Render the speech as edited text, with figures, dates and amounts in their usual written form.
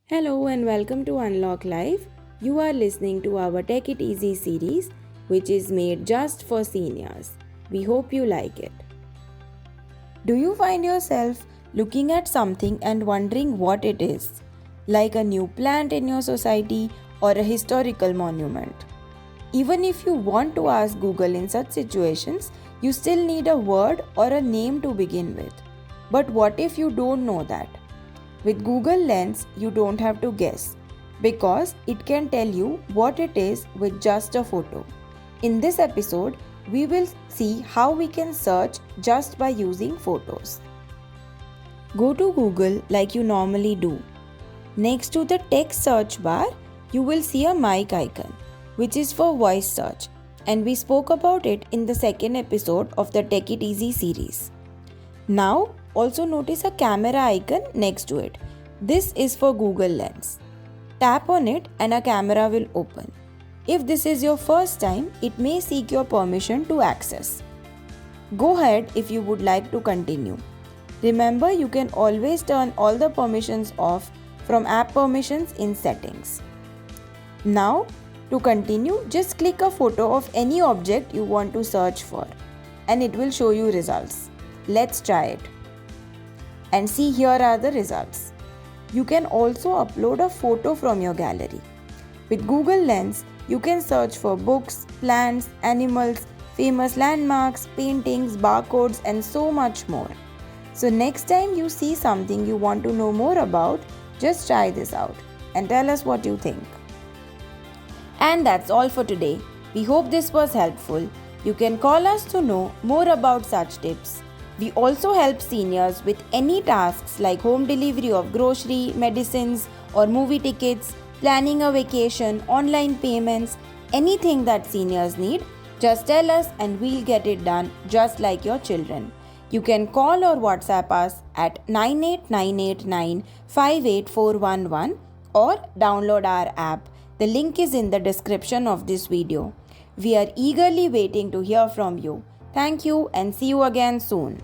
Hello and welcome to UnlockLife. You are listening to our Take It Easy series, which is made just for seniors. We hope you like it. Do you find yourself looking at something and wondering what it is? Like a new plant in your society or a historical monument? Even if you want to ask Google in such situations, you still need a word or a name to begin with. But what if you don't know that? With Google Lens, you don't have to guess because it can tell you what it is with just a photo. In this episode, we will see how we can search just by using photos. Go to Google like you normally do. Next to the text search bar, you will see a mic icon, which is for voice search, and we spoke about it in the second episode of the Take It Easy series. Now, also notice a camera icon next to it. This is for Google Lens. Tap on it and a camera will open. If this is your first time, it may seek your permission to access. Go ahead if you would like to continue. Remember, you can always turn all the permissions off from app permissions in settings. Now, to continue, just click a photo of any object you want to search for and it will show you results. Let's try it. And see, here are the results. You can also upload a photo from your gallery. With Google Lens, you can search for books, plants, animals, famous landmarks, paintings, barcodes, and so much more. So next time you see something you want to know more about, just try this out and tell us what you think. And that's all for today. We hope this was helpful. You can call us to know more about such tips. We also help seniors with any tasks like home delivery of grocery, medicines, or movie tickets, planning a vacation, online payments, anything that seniors need. Just tell us and we'll get it done just like your children. You can call or WhatsApp us at 98989 or download our app. The link is in the description of this video. We are eagerly waiting to hear from you. Thank you and see you again soon.